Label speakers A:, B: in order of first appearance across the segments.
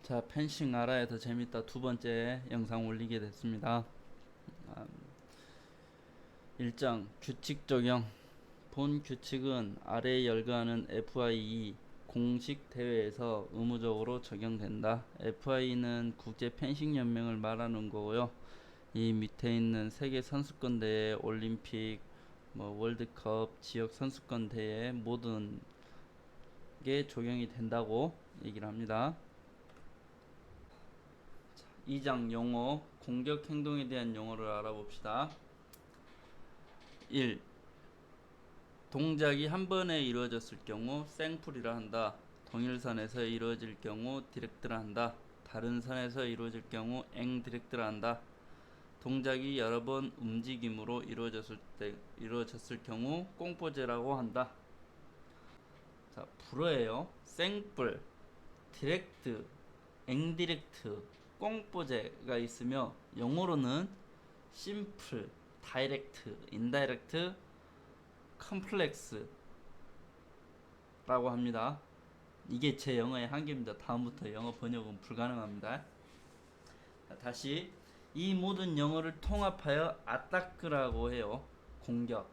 A: 자, 펜싱 알아야 더 재밌다 두 번째 영상 올리게 됐습니다. 아, 1장 규칙 적용. 본 규칙은 아래에 열거하는 FIE 공식 대회에서 의무적으로 적용된다. FI는 국제 펜싱 연맹을 말하는 거고요. 이 밑에 있는 세계 선수권 대회, 올림픽, 월드컵, 지역 선수권 대회 모든 게 적용이 된다고 얘기를 합니다. 2장 용어, 공격 행동에 대한 용어를 알아봅시다. 1. 동작이 한 번에 이루어졌을 경우 생풀이라 한다. 동일선에서 이루어질 경우 디렉트라 한다. 다른 선에서 이루어질 경우 앵디렉트라 한다. 동작이 여러 번 움직임으로 이루어졌을 경우 꽁포제라고 한다. 자, 불어예요. 생풀, 디렉트, 앵디렉트, 꽁포제가 있으며 영어로는 심플, 다이렉트, 인다이렉트, 컴플렉스라고 합니다. 이게 제 영어의 한계입니다. 다음부터 영어 번역은 불가능합니다. 자, 다시 이 모든 영어를 통합하여 아타크라고 해요. 공격.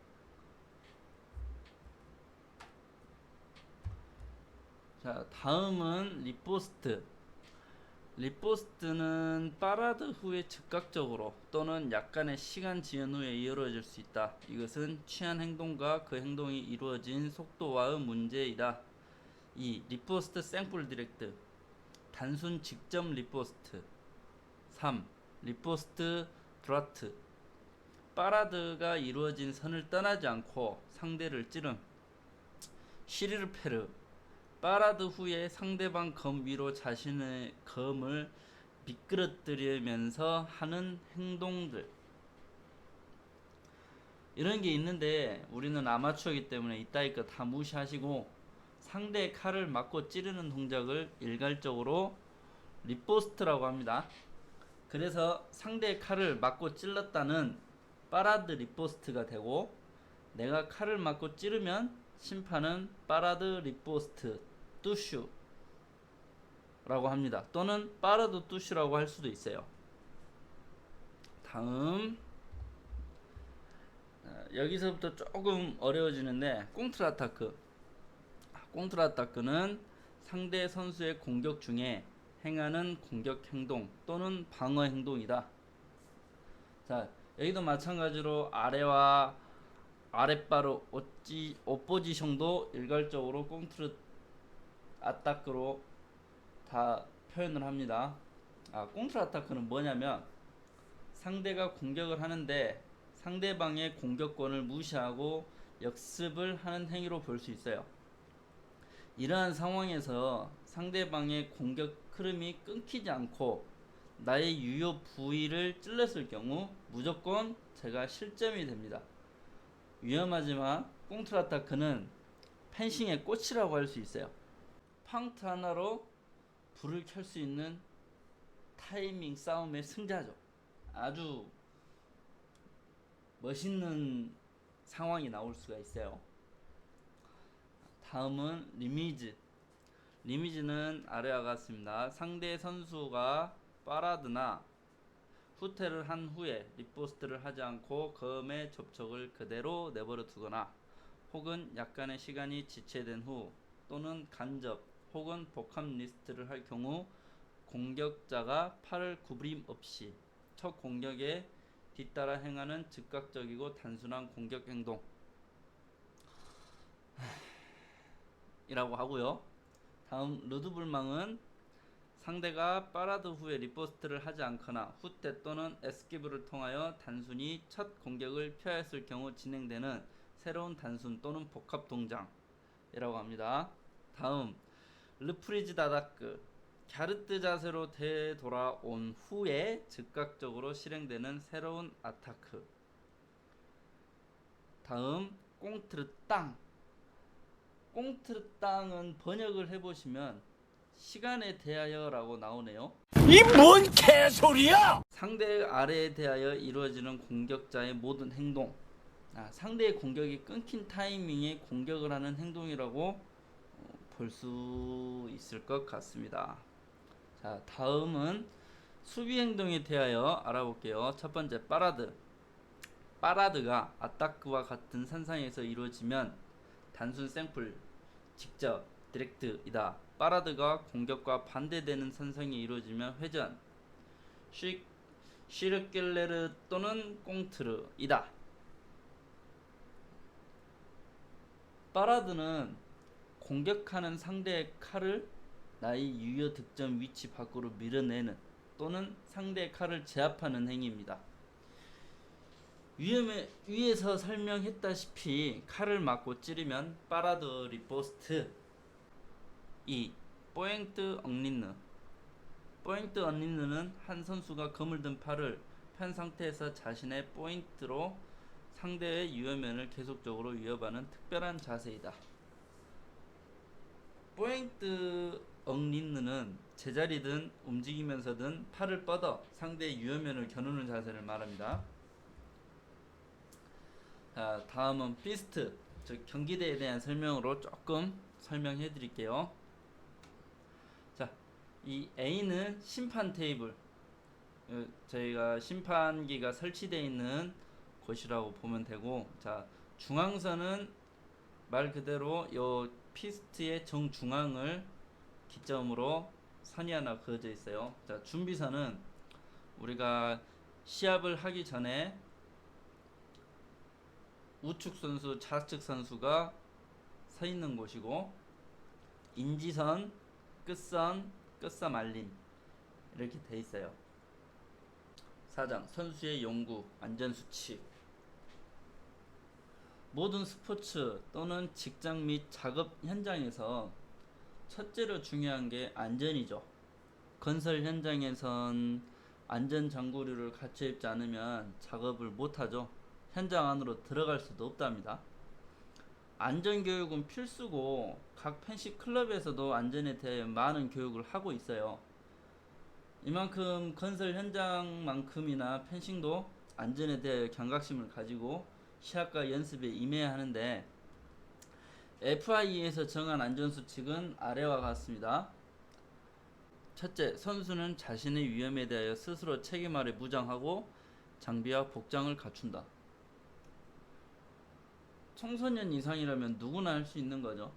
A: 자, 다음은 리포스트. 리포스트는 파라드 후에 즉각적으로 또는 약간의 시간 지연 후에 이루어질 수 있다. 이것은 취한 행동과 그 행동이 이루어진 속도와의 문제이다. 2. 리포스트 생풀 디렉트. 단순 직접 리포스트. 3. 리포스트 드라트. 파라드가 이루어진 선을 떠나지 않고 상대를 찌름. 시리르페르. 파라드 후에 상대방 검 위로 자신의 검을 미끄러뜨리면서 하는 행동들. 이런 게 있는데 우리는 아마추어이기 때문에 이따위 거 다 무시하시고 상대의 칼을 맞고 찌르는 동작을 일괄적으로 리포스트라고 합니다. 그래서 상대의 칼을 맞고 찔렀다는 파라드 리포스트가 되고, 내가 칼을 맞고 찌르면 심판은 파라드 리포스트 뚜슈라고 합니다. 또는 파라드 뚜슈라고 할 수도 있어요. 다음, 여기서부터 조금 어려워지는데 꽁트라타크. 꽁트라타크는 상대 선수의 공격 중에 행하는 공격 행동 또는 방어 행동이다. 자, 여기도 마찬가지로 아래와 아랫바로 오포지션도 일괄적으로 꽁트르 아타크로 다 표현을 합니다. 꽁트르 아타크는 뭐냐면 상대가 공격을 하는데 상대방의 공격권을 무시하고 역습을 하는 행위로 볼 수 있어요. 이러한 상황에서 상대방의 공격 흐름이 끊기지 않고 나의 유효 부위를 찔렀을 경우 무조건 제가 실점이 됩니다. 위험하지만 꽁트라타크는 펜싱의 꽃이라고 할 수 있어요. 팡트 하나로 불을 켤 수 있는 타이밍 싸움의 승자죠. 아주 멋있는 상황이 나올 수가 있어요. 다음은 리미즈. 리미즈는 아래와 같습니다. 상대 선수가 파라드나 후퇴를 한 후에 리포스트를 하지 않고 검의 접촉을 그대로 내버려 두거나 혹은 약간의 시간이 지체된 후 또는 간접 혹은 복합 리스트를 할 경우 공격자가 팔을 구부림 없이 첫 공격에 뒤따라 행하는 즉각적이고 단순한 공격 행동 이라고 하고요. 다음 루드불망은 상대가 파라드 후에 리포스트를 하지 않거나 후퇴 또는 에스키브를 통하여 단순히 첫 공격을 피하였을 경우 진행되는 새로운 단순 또는 복합 동작이라고 합니다. 다음 르프리즈 다다크. 갸르트 자세로 되돌아온 후에 즉각적으로 실행되는 새로운 아타크. 다음 꽁트르 땅. 꽁트르 땅은 번역을 해보시면 시간에 대하여라고 나오네요.
B: 이 뭔 개소리야!
A: 상대 아래에 대하여 이루어지는 공격자의 모든 행동. 상대의 공격이 끊긴 타이밍에 공격을 하는 행동이라고 볼 수 있을 것 같습니다. 자, 다음은 수비 행동에 대하여 알아볼게요. 첫 번째, 빠라드. 빠라드가 아타크와 같은 선상에서 이루어지면 단순 샘플, 직접, 디렉트이다. 빠라드가 공격과 반대되는 선상에 이루어지면 회전, 쉬르켈레르 또는 꽁트르이다. 빠라드는 공격하는 상대의 칼을 나의 유효 득점 위치 밖으로 밀어내는 또는 상대의 칼을 제압하는 행위입니다. 위에서 설명했다시피 칼을 맞고 찌르면 빠라드 리포스트. 2. 포잉트 엉린느. 포잉트 엉린느는 한 선수가 검을 든 팔을 편 상태에서 자신의 포인트로 상대의 유효면을 계속적으로 위협하는 특별한 자세이다. 포잉트 엉린느는 제자리든 움직이면서든 팔을 뻗어 상대의 유효면을 겨누는 자세를 말합니다. 자, 다음은 피스트, 즉 경기대에 대한 설명으로 조금 설명해 드릴게요. 자, 이 A는 심판 테이블, 저희가 심판기가 설치되어 있는 곳이라고 보면 되고, 자, 중앙선은 말 그대로 요 피스트의 정중앙을 기점으로 선이 하나 그어져 있어요. 자, 준비선은 우리가 시합을 하기 전에 우측 선수, 좌측 선수가 서 있는 곳이고, 인지선, 끝선, 끝선 말림 이렇게 돼 있어요. 4장 선수의 용구, 안전수칙. 모든 스포츠 또는 직장 및 작업 현장에서 첫째로 중요한 게 안전이죠. 건설 현장에선 안전장구류를 갖춰 입지 않으면 작업을 못하죠. 현장 안으로 들어갈 수도 없답니다. 안전교육은 필수고 각 펜싱 클럽에서도 안전에 대해 많은 교육을 하고 있어요. 이만큼 건설 현장만큼이나 펜싱도 안전에 대해 경각심을 가지고 시합과 연습에 임해야 하는데, FI에서 정한 안전수칙은 아래와 같습니다. 첫째, 선수는 자신의 위험에 대하여 스스로 책임 아래 무장하고 장비와 복장을 갖춘다. 청소년 이상이라면 누구나 할 수 있는 거죠.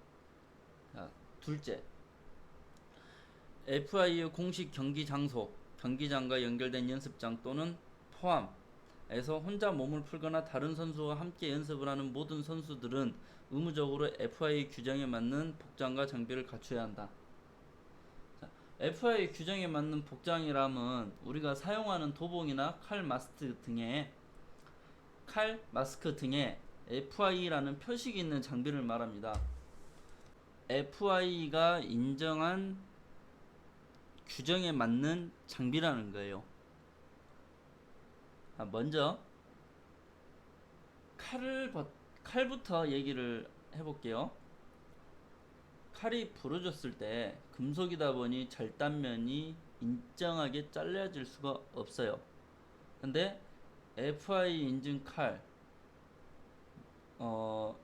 A: 자, 둘째, FI의 공식 경기 장소, 경기장과 연결된 연습장 또는 포함에서 혼자 몸을 풀거나 다른 선수와 함께 연습을 하는 모든 선수들은 의무적으로 FI 규정에 맞는 복장과 장비를 갖춰야 한다. 자, FI 규정에 맞는 복장이라면 우리가 사용하는 도복이나 칼 마스크 등에 FI라는 표식이 있는 장비를 말합니다. FI가 인정한 규정에 맞는 장비라는 거예요. 먼저 칼부터 얘기를 해볼게요. 칼이 부러졌을 때 금속이다 보니 절단면이 일정하게 잘라질 수가 없어요. 근데 FI 인증 칼,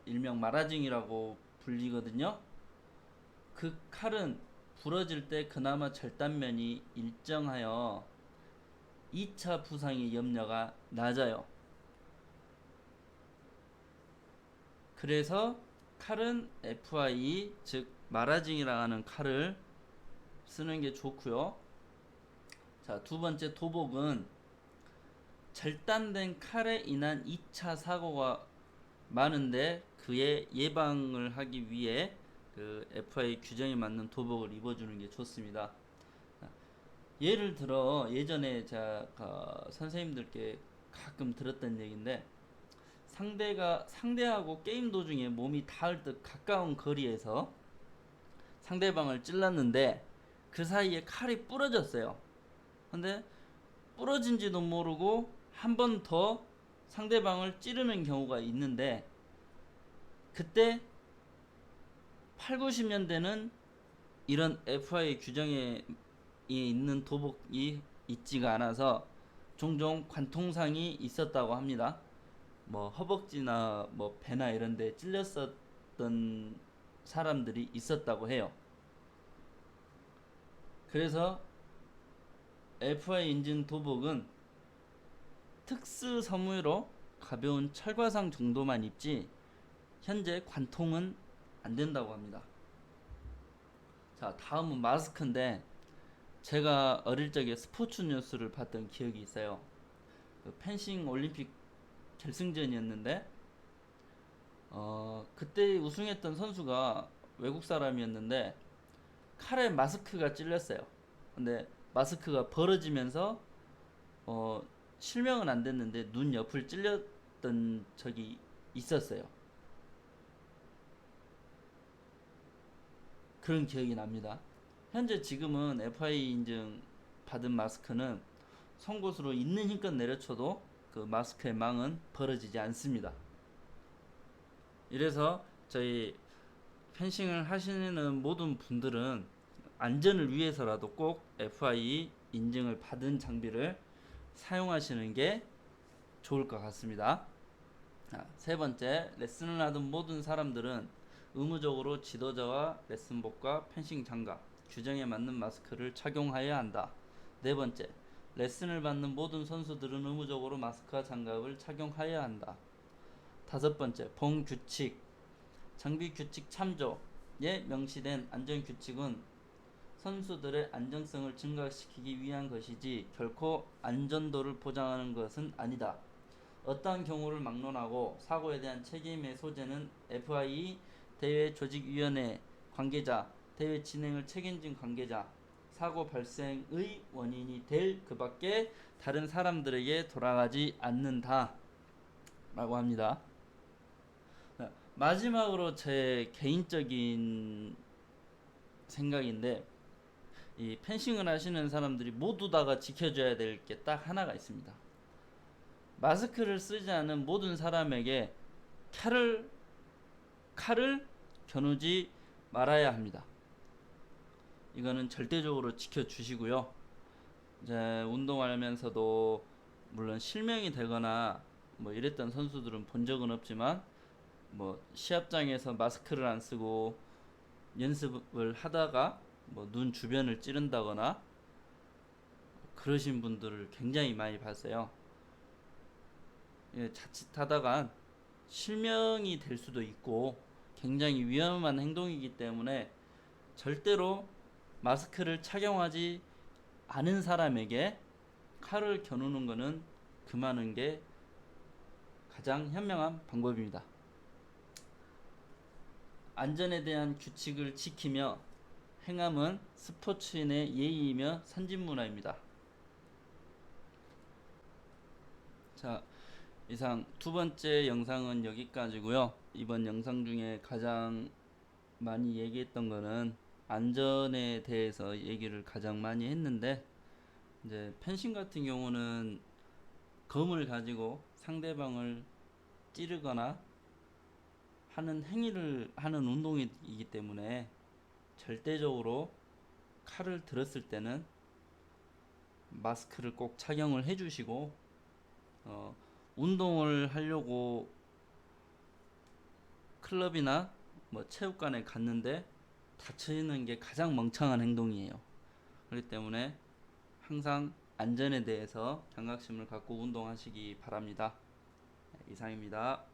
A: 일명 마라징이라고 불리거든요. 그 칼은 부러질 때 그나마 절단면이 일정하여 2차 부상의 염려가 낮아요. 그래서 칼은 FI, 즉 마라징이라고 하는 칼을 쓰는 게 좋고요. 자, 두 번째, 도복은 절단된 칼에 인한 2차 사고가 많은데 그의 예방을 하기 위해 그 FI 규정에 맞는 도복을 입어주는 게 좋습니다. 예를 들어 예전에 제가 선생님들께 가끔 들었던 얘기인데, 상대하고 게임 도중에 몸이 닿을 듯 가까운 거리에서 상대방을 찔렀는데 그 사이에 칼이 부러졌어요. 근데 부러진지도 모르고 한 번 더 상대방을 찌르는 경우가 있는데, 그때 8, 90년대는 이런 FI 규정에 있는 도복이 있지가 않아서 종종 관통상이 있었다고 합니다. 뭐 허벅지나 뭐 배나 이런 데 찔렸었던 사람들이 있었다고 해요. 그래서 FI 인증 도복은 특수 섬유로 가벼운 철과상 정도만 입지 현재 관통은 안 된다고 합니다. 자, 다음은 마스크인데 제가 어릴 적에 스포츠 뉴스를 봤던 기억이 있어요. 그 펜싱 올림픽 결승전이었는데 그때 우승했던 선수가 외국 사람이었는데 칼에 마스크가 찔렸어요. 근데 마스크가 벌어지면서 실명은 안 됐는데 눈 옆을 찔렸던 적이 있었어요. 그런 기억이 납니다. 현재 지금은 FI 인증 받은 마스크는 송곳으로 있는 힘껏 내려쳐도 그 마스크의 망은 벌어지지 않습니다. 이래서 저희 펜싱을 하시는 모든 분들은 안전을 위해서라도 꼭 FI 인증을 받은 장비를 사용하시는 게 좋을 것 같습니다. 세 번째, 레슨을 하던 모든 사람들은 의무적으로 지도자와 레슨복과 펜싱 장갑, 규정에 맞는 마스크를 착용해야 한다. 네 번째, 레슨을 받는 모든 선수들은 의무적으로 마스크와 장갑을 착용해야 한다. 다섯 번째, 봉규칙, 장비 규칙 참조에 명시된 안전 규칙은 선수들의 안정성을 증가시키기 위한 것이지 결코 안전도를 보장하는 것은 아니다. 어떠한 경우를 막론하고 사고에 대한 책임의 소재는 FI 대회 조직위원회 관계자, 대회 진행을 책임진 관계자, 사고 발생의 원인이 될 그 밖에 다른 사람들에게 돌아가지 않는다 라고 합니다. 마지막으로 제 개인적인 생각인데 이 펜싱을 하시는 사람들이 모두 다가 지켜줘야 될 게 딱 하나가 있습니다. 마스크를 쓰지 않은 모든 사람에게 칼을 겨누지 말아야 합니다. 이거는 절대적으로 지켜주시고요. 이제 운동하면서도 물론 실명이 되거나 뭐 이랬던 선수들은 본 적은 없지만 뭐 시합장에서 마스크를 안 쓰고 연습을 하다가 뭐 눈 주변을 찌른다거나 그러신 분들을 굉장히 많이 봤어요. 예, 자칫하다가 실명이 될 수도 있고 굉장히 위험한 행동이기 때문에 절대로 마스크를 착용하지 않은 사람에게 칼을 겨누는 것은 금하는 게 가장 현명한 방법입니다. 안전에 대한 규칙을 지키며 행함은 스포츠인의 예의이며 선진문화입니다. 자, 이상 두 번째 영상은 여기까지고요. 이번 영상 중에 가장 많이 얘기했던 거는 안전에 대해서 얘기를 가장 많이 했는데 이제 펜싱 같은 경우는 검을 가지고 상대방을 찌르거나 하는 행위를 하는 운동이기 때문에 절대적으로 칼을 들었을 때는 마스크를 꼭 착용을 해주시고 운동을 하려고 클럽이나 뭐 체육관에 갔는데 다치는 게 가장 멍청한 행동이에요. 그렇기 때문에 항상 안전에 대해서 경각심을 갖고 운동하시기 바랍니다. 이상입니다.